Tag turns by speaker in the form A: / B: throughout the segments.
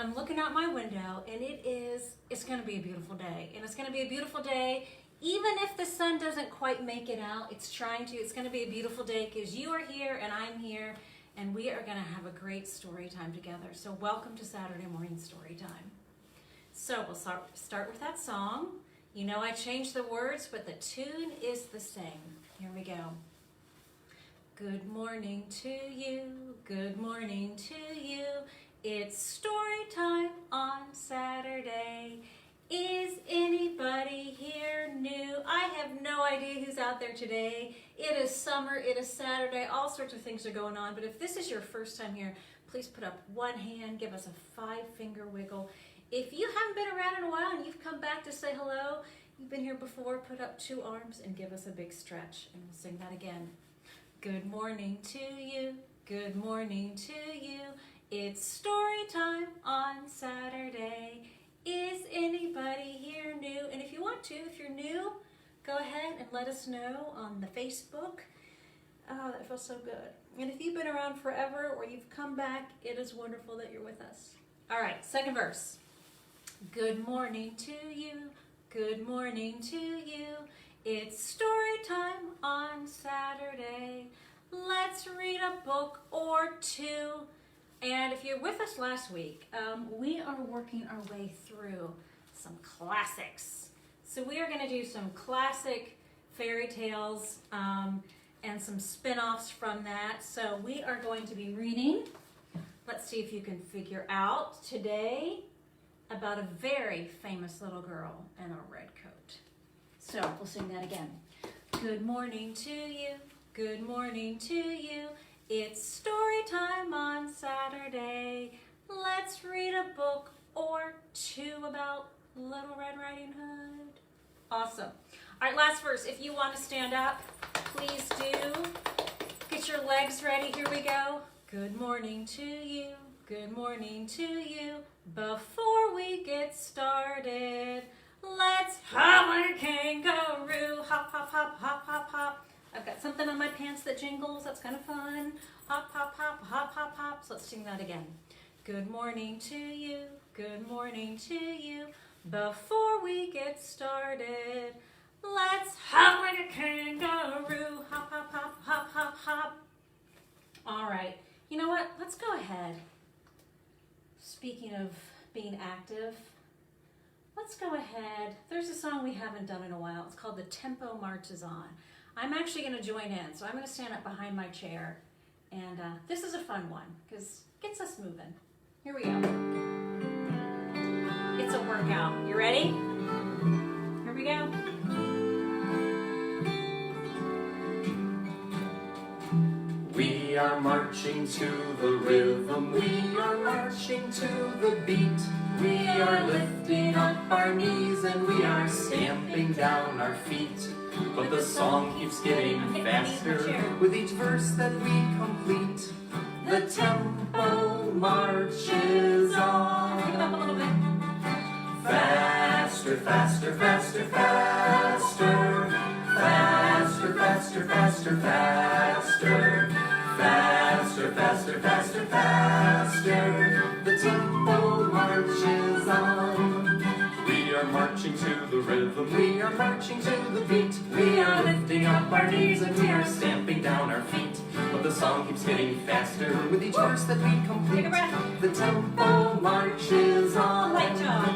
A: I'm looking out my window and it's going to be a beautiful day. And it's going to be a beautiful day even if the sun doesn't quite make it out. It's trying to. It's going to be a beautiful day because you are here and I'm here and we are going to have a great story time together. So welcome to Saturday morning story time. So we'll start with that song. You know I changed the words, but the tune is the same. Here we go. Good morning to you, good morning to you. It's story time on Saturday. Is anybody here new? I have no idea who's out there today. It is summer, it is Saturday, all sorts of things are going on. But if this is your first time here, please put up one hand, give us a 5-finger wiggle. If you haven't been around in a while and you've come back to say hello, you've been here before, put up 2 arms and give us a big stretch. And we'll sing that again. Good morning to you, good morning to you. It's story time on Saturday. Is anybody here new? And if you want to, if you're new, go ahead and let us know on the Facebook. Oh, that feels so good. And if you've been around forever or you've come back, it is wonderful that you're with us. All right, second verse. Good morning to you, good morning to you. It's story time on Saturday. Let's read a book or 2. And if you're with us last week, we are working our way through some classics. So we are going to do some classic fairy tales and some spin-offs from that. So we are going to be reading, let's see if you can figure out today, about a very famous little girl in a red coat. So we'll sing that again. Good morning to you, good morning to you. It's story time on Saturday. Let's read a book or 2 about Little Red Riding Hood. Awesome. All right, last verse. If you want to stand up, please do. Get your legs ready. Here we go. Good morning to you, good morning to you. Before we get started, let's hop like a kangaroo. Hop, hop, hop, hop, hop, hop. I've got something on my pants that jingles. That's kind of fun. Hop, hop, hop, hop, hop, hop. So let's sing that again. Good morning to you. Good morning to you. Before we get started, let's hop like a kangaroo. Hop, hop, hop, hop, hop, hop. All right. You know what? Let's go ahead. Speaking of being active, let's go ahead. There's a song we haven't done in a while. It's called The Tempo Marches On. I'm actually going to join in, so I'm going to stand up behind my chair. And this is a fun one because it gets us moving. Here we go. It's a workout. You ready? Here we go.
B: We are marching to the rhythm, we are marching to the beat. We are lifting up our knees and we are stamping down our feet. But the song keeps getting faster with each verse that we complete. The tempo marches on.
A: Pick it up a little bit.
B: Faster, faster, faster, faster. Faster, faster, faster, faster. Faster, faster, faster, faster. The tempo marches on. We are marching to the rhythm, we are marching to the beat. We are lifting up our knees and we are stamping down our feet. But the song keeps getting faster with each verse that we complete.
A: Take a breath.
B: The tempo marches on.
A: Light job.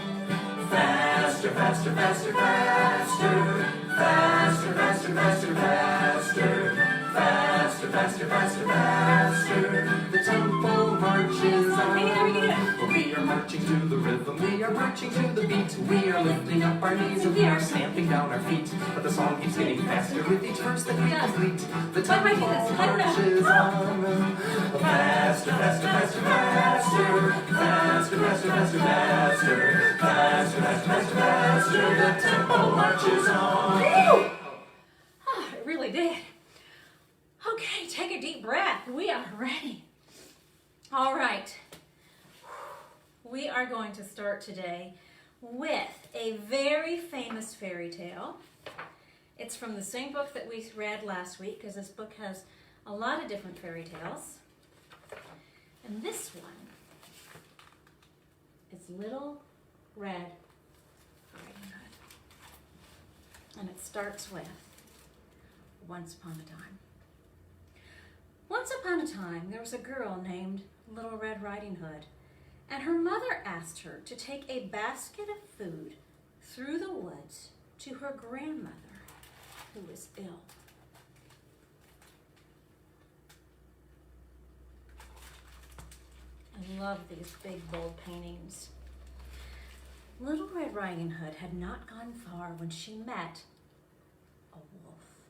B: Faster, faster, faster, faster. Faster, faster, faster, faster. Faster, faster, faster, faster. The tempo marches on.
A: Hang in there, we can do it.
B: We are marching to the rhythm, we are marching to the beat. We are lifting up our knees and we are stamping down our feet. But the song keeps getting faster with each verse that we complete. The tempo marches on. Faster, faster, faster, faster. Faster, faster, faster, faster. Faster, faster, faster, faster. The tempo marches on.
A: Oh, it really did. Okay, take a deep breath. We are ready. All right. We are going to start today with a very famous fairy tale. It's from the same book that we read last week because this book has a lot of different fairy tales. And this one is Little Red Riding Hood. And it starts with Once Upon a Time. Once upon a time, there was a girl named Little Red Riding Hood, and her mother asked her to take a basket of food through the woods to her grandmother, who was ill. I love these big, bold paintings. Little Red Riding Hood had not gone far when she met a wolf.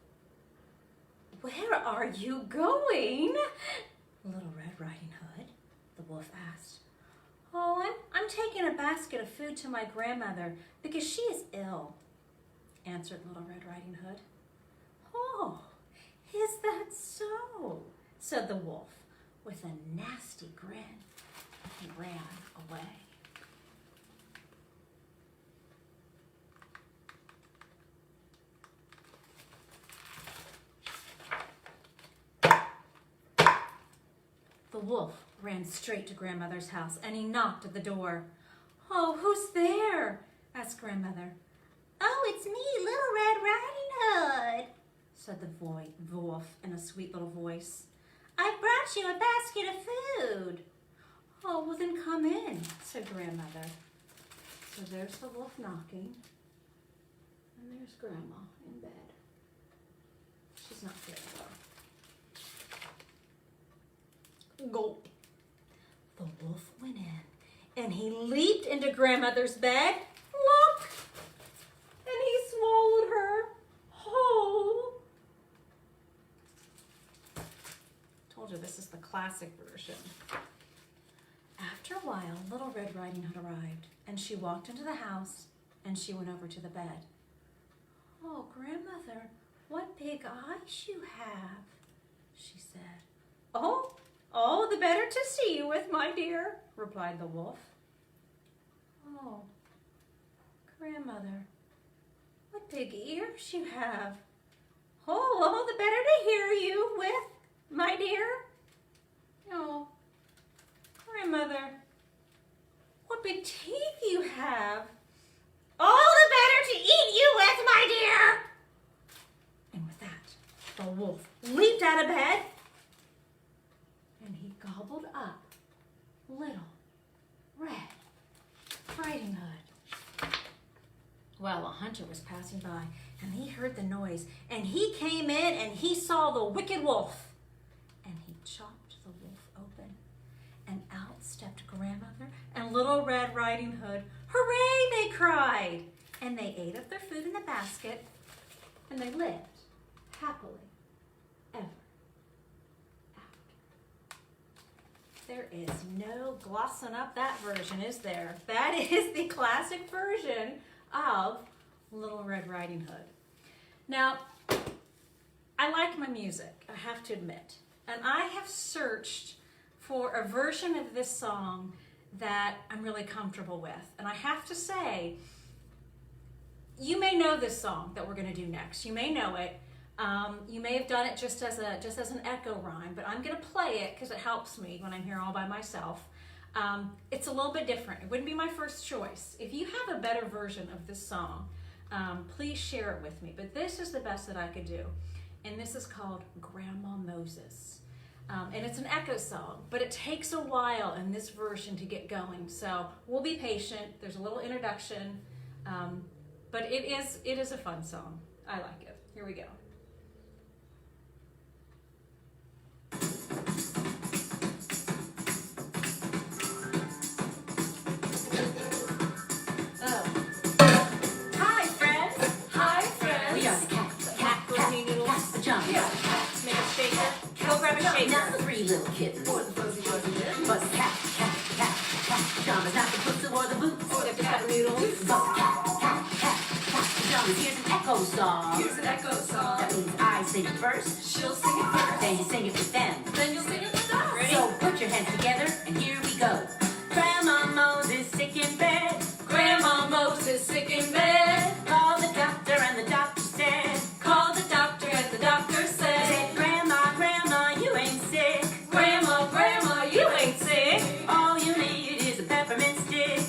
A: "Where are you going?" Little Red Riding Hood, the wolf asked. "Oh, I'm taking a basket of food to my grandmother because she is ill," answered Little Red Riding Hood. "Oh, is that so?" said the wolf with a nasty grin. He ran away. The wolf ran straight to Grandmother's house and he knocked at the door. "Oh, who's there?" asked Grandmother. "Oh, it's me, Little Red Riding Hood," said the wolf in a sweet little voice. "I brought you a basket of food." "Oh, well then come in," said Grandmother. So there's the wolf knocking, and there's Grandma in bed. She's not there though. Gulp. The wolf went in, and he leaped into Grandmother's bed. Look! And he swallowed her whole. Told you this is the classic version. After a while, Little Red Riding Hood arrived, and she walked into the house, and she went over to the bed. "Oh, Grandmother, what big eyes you have," she said. Oh, the better to see you with, my dear," replied the wolf. "Oh, Grandmother, what big ears you have." Oh, the better to hear you with, my dear." "Oh, Grandmother, what big teeth you have." "Oh, the better to eat you with, my dear." And with that, the wolf leaped out of bed and he gobbled up Little Red Riding Hood. Well, a hunter was passing by and he heard the noise and he came in and he saw the wicked wolf and he chopped the wolf open. And out stepped Grandmother and Little Red Riding Hood. "Hooray!" they cried. And they ate up their food in the basket and they lived happily ever after. There is no glossing up that version, is there? That is the classic version of Little Red Riding Hood. Now, I like my music, I have to admit. And I have searched for a version of this song that I'm really comfortable with. And I have to say, you may know this song that we're going to do next. You may know it. You may have done it just as an echo rhyme, but I'm going to play it because it helps me when I'm here all by myself. It's a little bit different. It wouldn't be my first choice. If you have a better version of this song, please share it with me. But this is the best that I could do. And this is called Grandma Moses. And it's an echo song, but it takes a while in this version to get going. So we'll be patient. There's a little introduction, but it is a fun song. I like it. Here we go. Hi, friends. Hi, friends. We are the cat pajamas. Yeah. Make a shaker. Go grab a shaker.
B: Not the three little kittens, or the fuzzy kittens, but the cat pajamas, not the pussy or the boots,
A: Or the cat noodles.
B: but the cat pajamas. Here's an echo song.
C: Here's an echo song.
B: That means I sing it first,
C: She'll sing it first.
B: then you sing it with them.
C: Then you'll sing it with us.
A: Ready?
B: So put your hands together, and here we go. Grandma Moses sick in bed.
C: Grandma Moses sick in bed.
B: Call the doctor, and the doctor said,
C: Called the doctor and the doctor said,
B: said, Grandma, you ain't sick.
C: Grandma, you ain't sick.
B: All you need is a peppermint stick.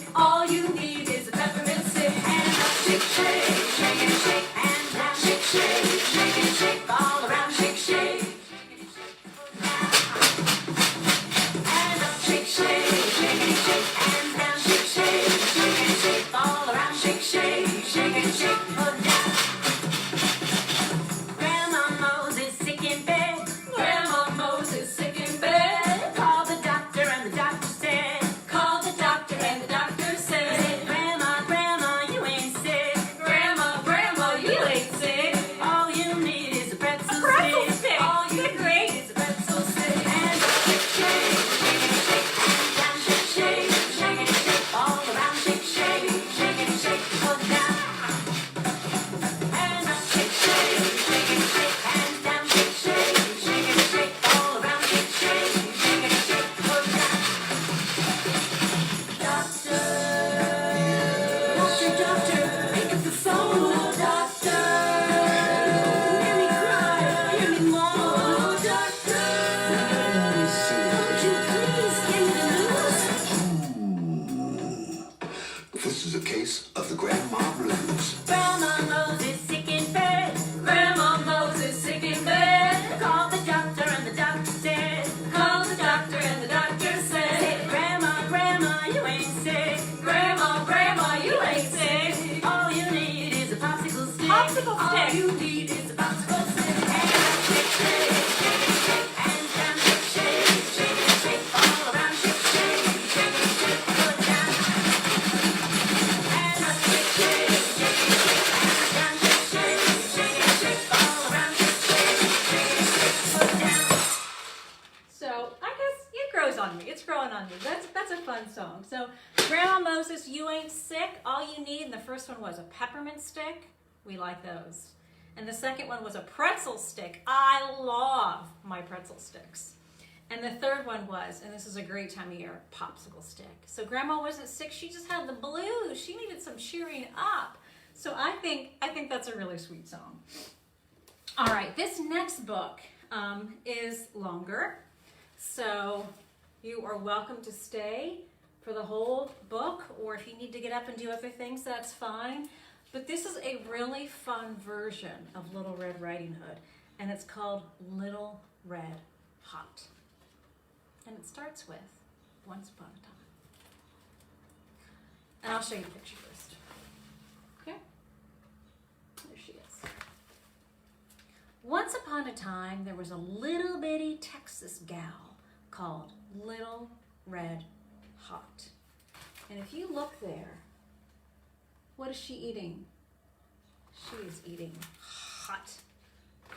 A: on me. It's growing on me. That's a fun song. So, Grandma Moses, you ain't sick. All you need, and the first one was a peppermint stick. We like those. And the second one was a pretzel stick. I love my pretzel sticks. And the third one was, and this is a great time of year, popsicle stick. So Grandma wasn't sick. She just had the blues. She needed some cheering up. So I think that's a really sweet song. All right, this next book is longer. So you are welcome to stay for the whole book, or if you need to get up and do other things, that's fine. But this is a really fun version of Little Red Riding Hood, and it's called Little Red Hot. And it starts with Once Upon a Time. And I'll show you the picture first. Okay? There she is. Once upon a time, there was a little bitty Texas gal called Little Red Hot. And if you look there, what is she eating? She is eating hot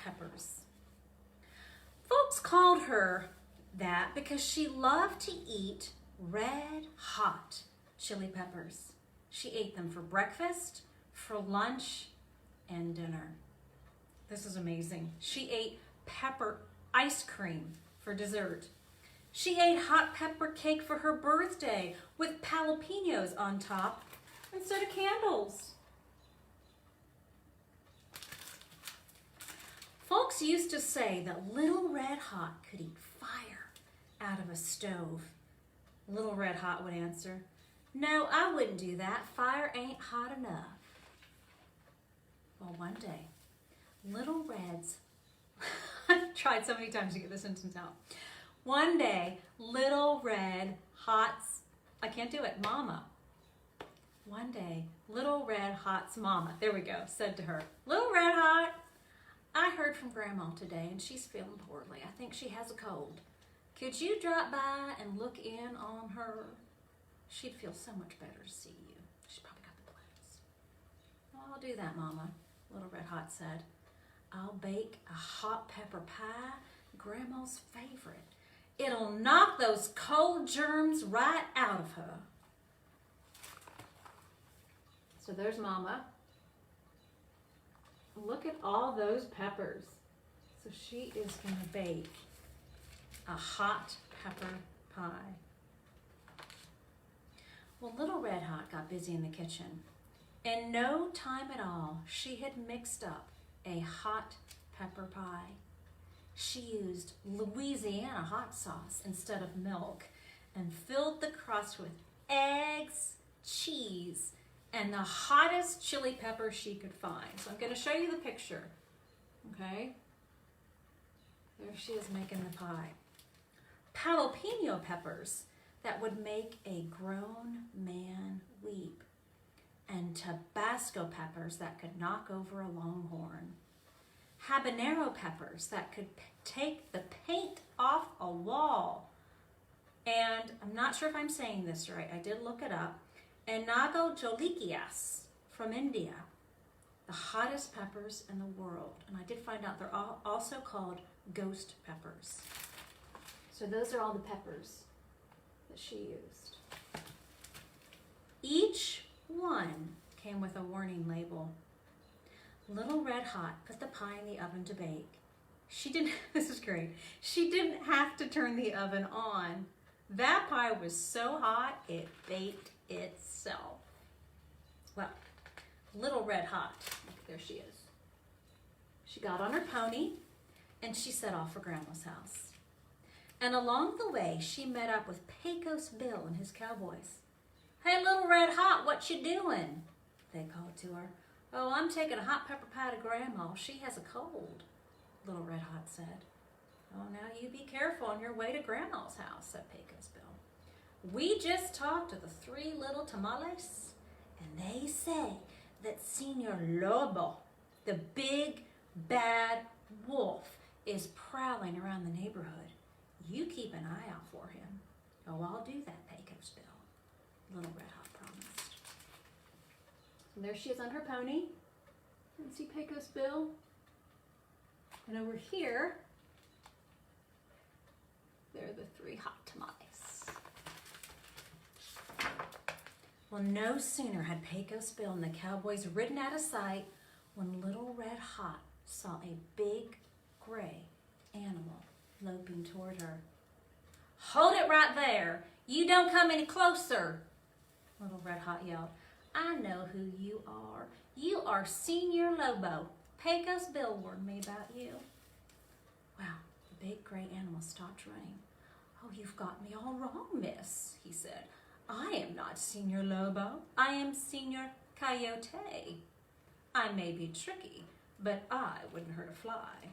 A: peppers. Folks called her that because she loved to eat red hot chili peppers. She ate them for breakfast, for lunch, and dinner. This is amazing. She ate pepper ice cream for dessert. She ate hot pepper cake for her birthday with jalapenos on top instead of candles. Folks used to say that Little Red Hot could eat fire out of a stove. Little Red Hot would answer, "No, I wouldn't do that. Fire ain't hot enough." Well, one day, Little Red's, I tried so many times to get this sentence out. One day, Little Red Hot's, I can't do it, Mama. One day, Little Red Hot's mama, there we go, said to her, "Little Red Hot, I heard from Grandma today and she's feeling poorly. I think she has a cold. Could you drop by and look in on her? She'd feel so much better to see you. She's probably got the blues." "I'll do that, Mama," Little Red Hot said. "I'll bake a hot pepper pie, Grandma's favorite. It'll knock those cold germs right out of her." So there's Mama. Look at all those peppers. So she is going to bake a hot pepper pie. Well, Little Red Hot got busy in the kitchen. In no time at all, she had mixed up a hot pepper pie. She used Louisiana hot sauce instead of milk and filled the crust with eggs, cheese, and the hottest chili pepper she could find. So I'm going to show you the picture. Okay? There she is making the pie. Jalapeno peppers that would make a grown man weep. And Tabasco peppers that could knock over a longhorn. Habanero peppers that could take the paint off a wall. And I'm not sure if I'm saying this right. I did look it up. Enago jolikias from India, the hottest peppers in the world. And I did find out they're also called ghost peppers. So those are all the peppers that she used. Each one came with a warning label. Little Red Hot put the pie in the oven to bake. She didn't, this is great, she didn't have to turn the oven on. That pie was so hot, it baked itself. Well, Little Red Hot, there she is. She got on her pony and she set off for Grandma's house. And along the way, she met up with Pecos Bill and his cowboys. "Hey, Little Red Hot, what you doing?" they called to her. "Oh, I'm taking a hot pepper pie to Grandma. She has a cold," Little Red Hot said. "Oh, now you be careful on your way to Grandma's house," said Pecos Bill. "We just talked to the three little tamales, and they say that Senor Lobo, the big bad wolf, is prowling around the neighborhood. You keep an eye out for him." "Oh, I'll do that, Pecos Bill," Little Red Hot promised. And there she is on her pony. You can see Pecos Bill. And over here, there are the three hot tamales. Well, no sooner had Pecos Bill and the cowboys ridden out of sight when Little Red Hot saw a big gray animal loping toward her. "Hold it right there! You don't come any closer!" Little Red Hot yelled. "I know who you are. You are Senior Lobo. Pecos Bill warned me about you." Wow, the big gray animal stopped running. "Oh, you've got me all wrong, miss," he said. "I am not Senior Lobo. I am Senior Coyote. I may be tricky, but I wouldn't hurt a fly."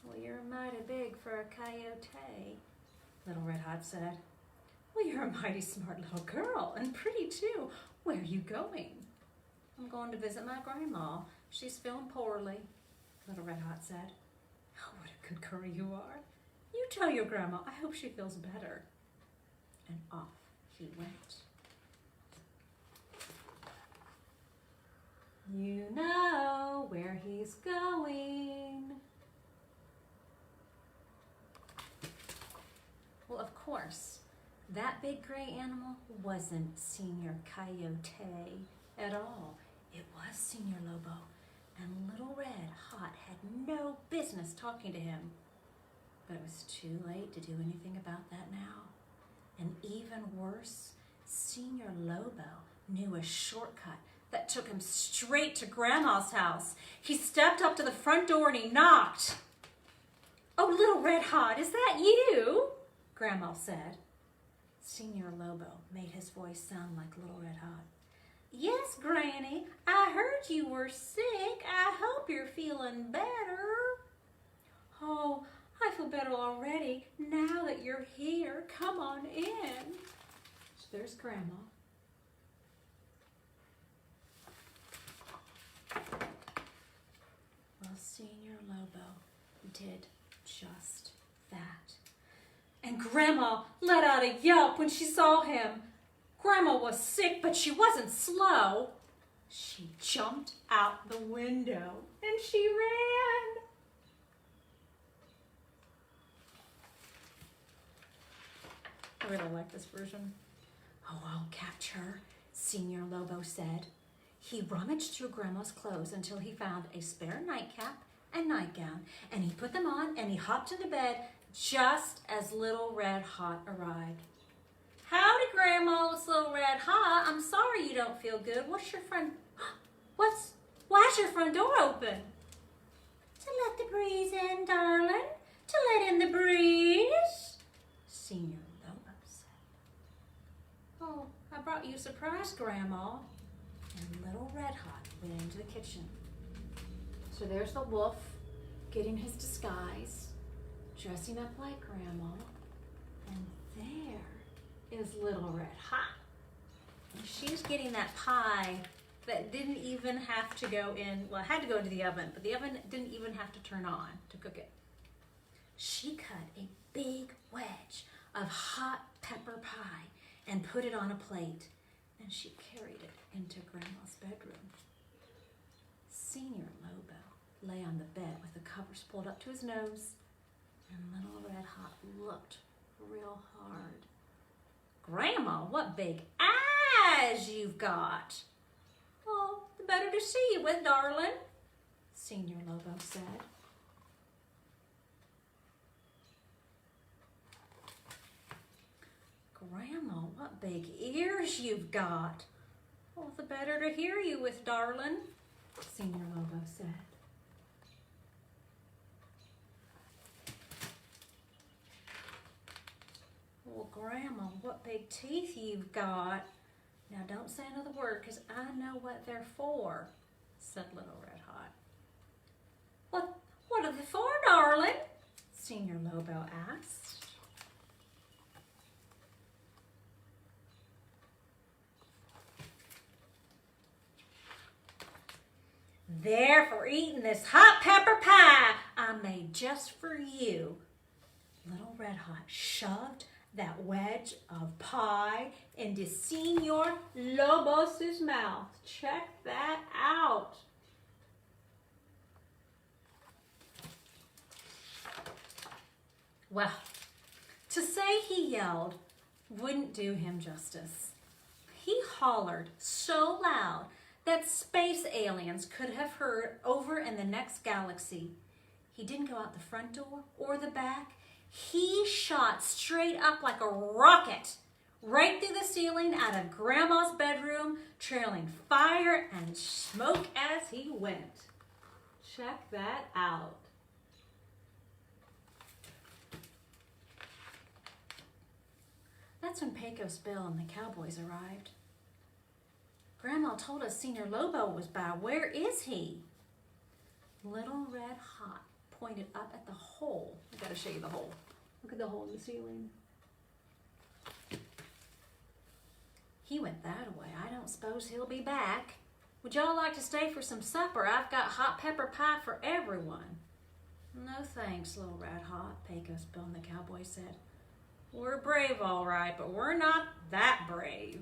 A: "Well, you're mighty big for a coyote," Little Red Hot said. "Well, you're a mighty smart little girl, and pretty too. Where are you going?" "I'm going to visit my grandma. She's feeling poorly," Little Red Hot said. "Oh, what a good girl you are. You tell your grandma I hope she feels better." And off he went. You know where he's going. Well, of course, that big gray animal wasn't Senior Coyote at all. It was Senior Lobo, and Little Red Hot had no business talking to him. But it was too late to do anything about that now. And even worse, Senior Lobo knew a shortcut that took him straight to Grandma's house. He stepped up to the front door and he knocked. "Oh, Little Red Hot, is that you?" Grandma said. Senior Lobo made his voice sound like Little Red Hot. "Yes, Granny, I heard you were sick. I hope you're feeling better." "Oh, I feel better already now that you're here. Come on in." So there's Grandma. Well, Senior Lobo did just that. And Grandma let out a yelp when she saw him. Grandma was sick, but she wasn't slow. She jumped out the window and she ran. I really like this version. "Oh, I'll catch her," Senior Lobo said. He rummaged through Grandma's clothes until he found a spare nightcap and nightgown, and he put them on and he hopped into bed just as Little Red Hot arrived. "Howdy, Grandma, it's Little Red Hot. I'm sorry you don't feel good. Why's your front door open?" "To let the breeze in, darling. To let in the breeze," Senior Lobo said. "Oh, I brought you a surprise, Grandma." And Little Red Hot went into the kitchen. So there's the wolf getting his disguise, dressing up like Grandma, and there is Little Red Hot. And she's getting that pie that didn't even have to go in, well, it had to go into the oven, but the oven didn't even have to turn on to cook it. She cut a big wedge of hot pepper pie and put it on a plate, and she carried it into Grandma's bedroom. Senior Lobo lay on the bed with the covers pulled up to his nose, and Little Red Hot looked real hard. "Grandma, what big eyes you've got." "Oh, the better to see you with, darling," Senior Lobo said. "Grandma, what big ears you've got." "Oh, the better to hear you with, darling," Senior Lobo said. "Well, Grandma, what big teeth you've got." "Now, don't say another word, because I know what they're for," said Little Red Hot. What are they for, darling?" Senior Lobo asked. "They're for eating this hot pepper pie I made just for you." Little Red Hot shoved that wedge of pie into Senior Lobos' mouth. Check that out. Well, to say he yelled wouldn't do him justice. He hollered so loud that space aliens could have heard over in the next galaxy. He didn't go out the front door or the back. He shot straight up like a rocket, right through the ceiling out of Grandma's bedroom, trailing fire and smoke as he went. Check that out. That's when Pecos Bill and the cowboys arrived. Grandma told us Senior Lobo was by. Where is he? Little Red Hot pointed up at the hole. I gotta show you the hole. Look at the hole in the ceiling. He went that way. I don't suppose he'll be back. Would y'all like to stay for some supper? I've got hot pepper pie for everyone. No thanks, Little Red Hot, Pecos Bill and the cowboy said. We're brave, all right, but we're not that brave.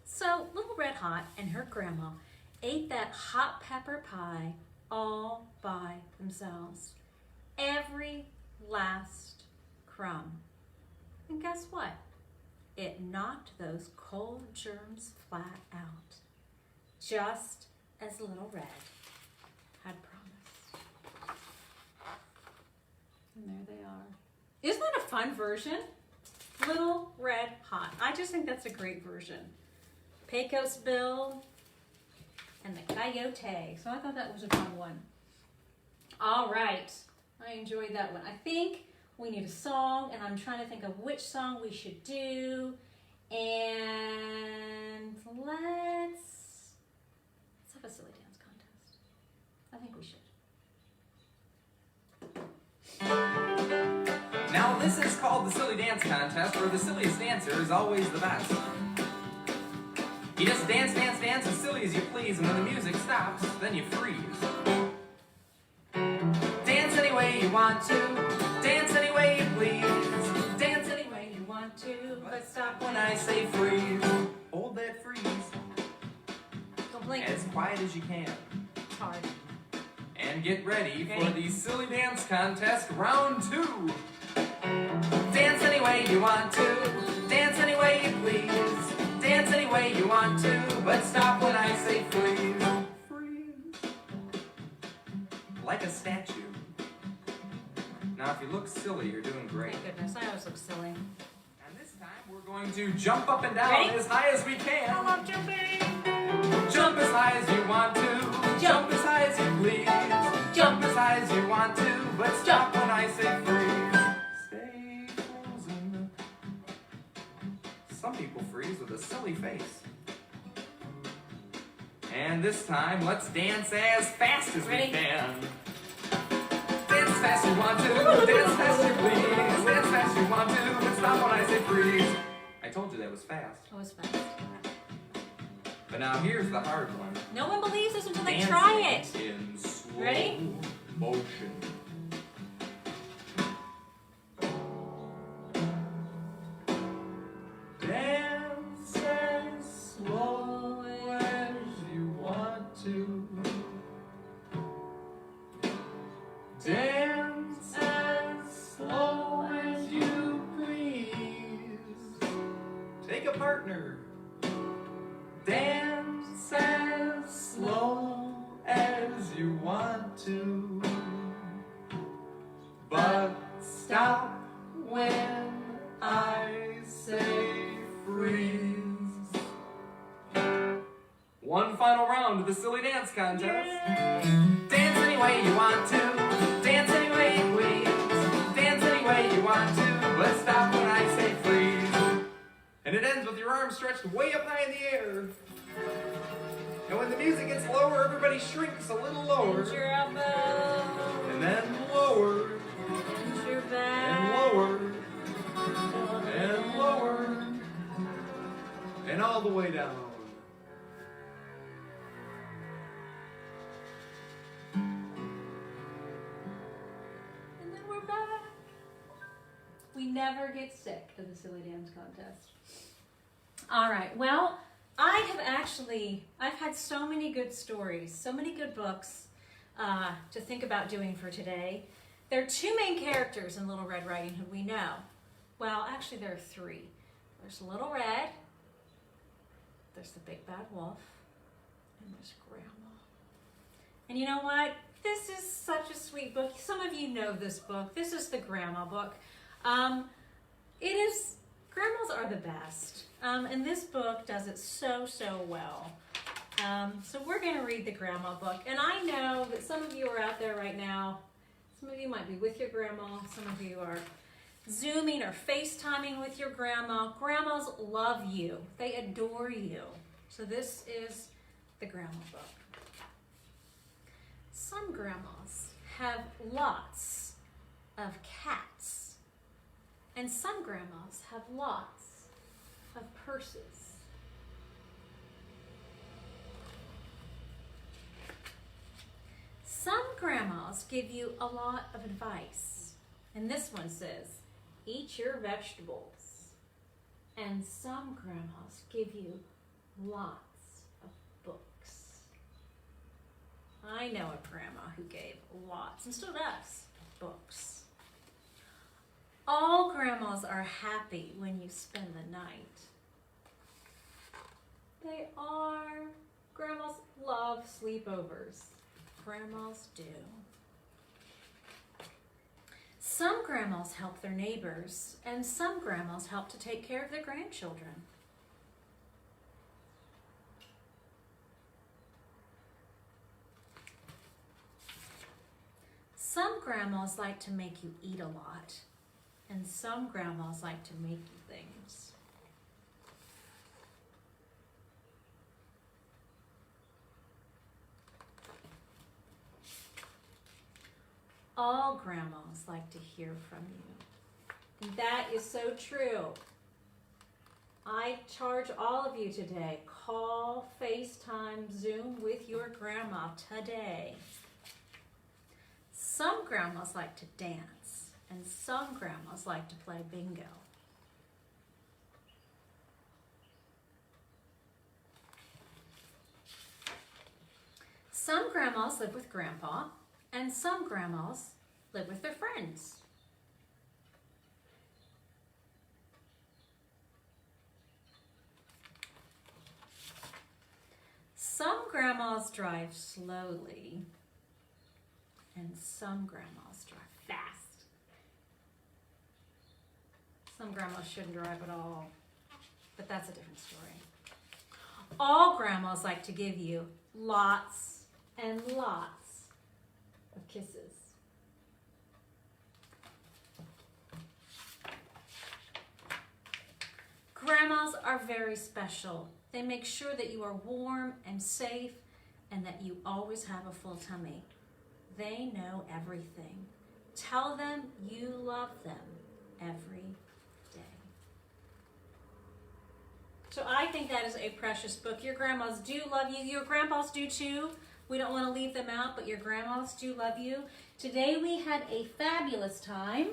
A: So Little Red Hot and her grandma ate that hot pepper pie all by themselves. Every last crumb. And guess what? It knocked those cold germs flat out, just as Little Red had promised. And there they are. Isn't that a fun version? Little Red Hot. I just think that's a great version. Pecos Bill and the Coyote. So I thought that was a fun one. All right. I enjoyed that one. I think we need a song, and I'm trying to think of which song we should do. And let's have a silly dance contest. I think we should.
B: Now this is called the Silly Dance Contest, where the silliest dancer is always the best. You just dance, dance, dance as silly as you please, and when the music stops, then you freeze. Dance any way you want to, dance any way you please, dance any way you want to, but stop when I say freeze. Hold that freeze
A: Complete.
B: as quiet as you can.
A: It's hard.
B: And get ready for the Silly Dance Contest Round 2. Dance any way you want to, dance any way you please, dance any way you want to, but stop when I say freeze. Freeze. Like a statue. Now if you look silly, you're doing great.
A: Thank goodness, I always look silly.
B: And this time we're going to jump up and down
A: Ready?
B: as high as we can.
A: I love jumping.
B: Jump as high as you want to, jump as high as you please, jump as high as you want to, but stop when I say freeze. Stay frozen. Some people freeze with a silly face. And this time, let's dance as fast as
A: Ready?
B: we can. Dance as fast as you want to, dance as fast as you please, dance as fast as you want to, but stop when I say freeze. I told you that was fast.
A: That was fast.
B: But now here's the hard one.
A: No one believes us until they
B: Dancing
A: try it.
B: in slow
A: Ready?
B: motion. Dance as slow as you want to. Dance as slow as you please. Take a partner. Dance as slow as you want to, but stop when I say freeze. One final round of the Silly Dance Contest. Dance any way you want to, dance any way you please, dance any way you want to, but stop when I say freeze. And it ends with your arms stretched way up high in the air. And when the music gets lower, everybody shrinks a little lower.
A: Bend your elbow.
B: And then lower.
A: Bend your
B: And
A: back.
B: lower. And lower. And all the way down.
A: And then we're back. We never get sick of the Silly Dance Contest. All right, well, I've had so many good stories, so many good books to think about doing for today. There are two main characters in Little Red Riding Hood we know. Well, actually there are three. There's Little Red, there's the Big Bad Wolf, and there's Grandma. And you know what? This is such a sweet book. Some of you know this book. This is the Grandma book. Grandmas are the best. And this book does it so, so well. So we're going to read the Grandma book. And I know that some of you are out there right now. Some of you might be with your grandma. Some of you are Zooming or FaceTiming with your grandma. Grandmas love you. They adore you. So this is the Grandma book. Some grandmas have lots of cats, and some grandmas have lots of purses. Some grandmas give you a lot of advice, and this one says, eat your vegetables. And some grandmas give you lots of books. I know a grandma who gave lots, and still does, books. All grandmas are happy when you spend the night. They are. Grandmas love sleepovers. Grandmas do. Some grandmas help their neighbors, and some grandmas help to take care of their grandchildren. Some grandmas like to make you eat a lot, and some grandmas like to make you things. All grandmas like to hear from you. And that is so true. I charge all of you today, call, FaceTime, Zoom with your grandma today. Some grandmas like to dance, and some grandmas like to play bingo. Some grandmas live with grandpa, and some grandmas live with their friends. Some grandmas drive slowly, and some grandmas drive fast. Some grandmas shouldn't drive at all, but that's a different story. All grandmas like to give you lots and lots of kisses. Grandmas are very special. They make sure that you are warm and safe and that you always have a full tummy. They know everything. Tell them you love them every day. So I think that is a precious book. Your grandmas do love you. Your grandpas do too. We don't want to leave them out, but your grandmas do love you. Today we had a fabulous time.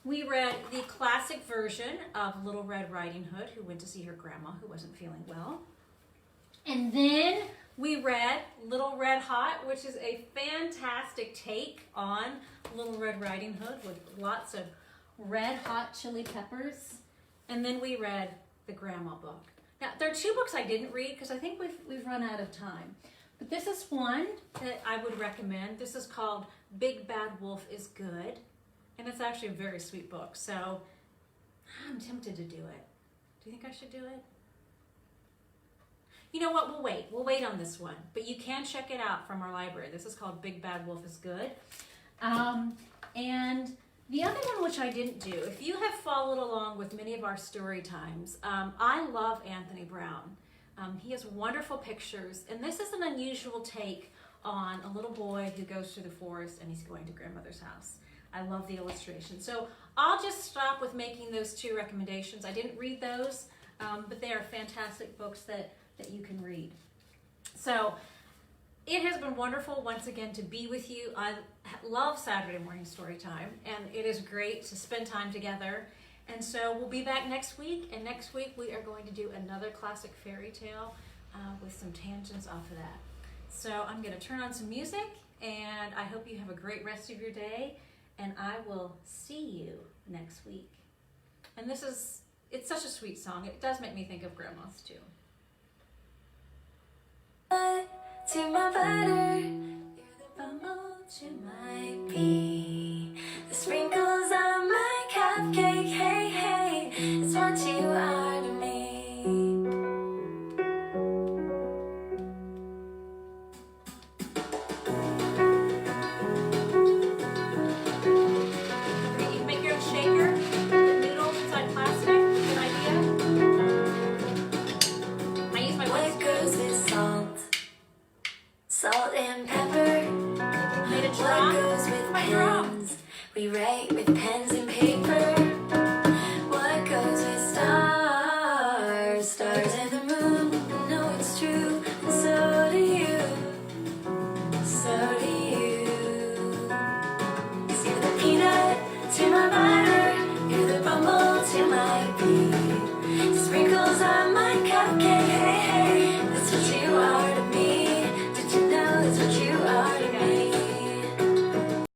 A: We read the classic version of Little Red Riding Hood, who went to see her grandma who wasn't feeling well. And then we read Little Red Hot, which is a fantastic take on Little Red Riding Hood with lots of red hot chili peppers. And then we read the Grandma book. Now, there are two books I didn't read because I think we've run out of time. But this is one that I would recommend. This is called Big Bad Wolf is Good. And it's actually a very sweet book. So I'm tempted to do it. Do you think I should do it? You know what? We'll wait. We'll wait on this one. But you can check it out from our library. This is called Big Bad Wolf is Good. And the other one, which I didn't do, if you have followed along with many of our story times, I love Anthony Brown. He has wonderful pictures. And this is an unusual take on a little boy who goes through the forest and he's going to grandmother's house. I love the illustration. So I'll just stop with making those two recommendations. I didn't read those, but they are fantastic books that you can read. So it has been wonderful once again to be with you. I love Saturday morning story time, and it is great to spend time together. And so we'll be back next week, and next week we are going to do another classic fairy tale with some tangents off of that. So I'm going to turn on some music, and I hope you have a great rest of your day, and I will see you next week. And it's such a sweet song. It does make me think of grandmas too.
D: To my butter, you're the bumble to my bee. The sprinkles on my cupcake, hey, hey, it's what you are to me.
A: You can make your own shaker. Put noodles inside plastic. Good idea. I use my
D: What goes with salt? Salt and pepper.
A: made a
D: What
A: drum.
D: goes with
A: My drum.
D: pens? We write with pens and paper. What goes with stars? Stars and the moon. I know it's true, and so do you. So do you. 'Cause you're the peanut to my butter. You're the bumble to my bee.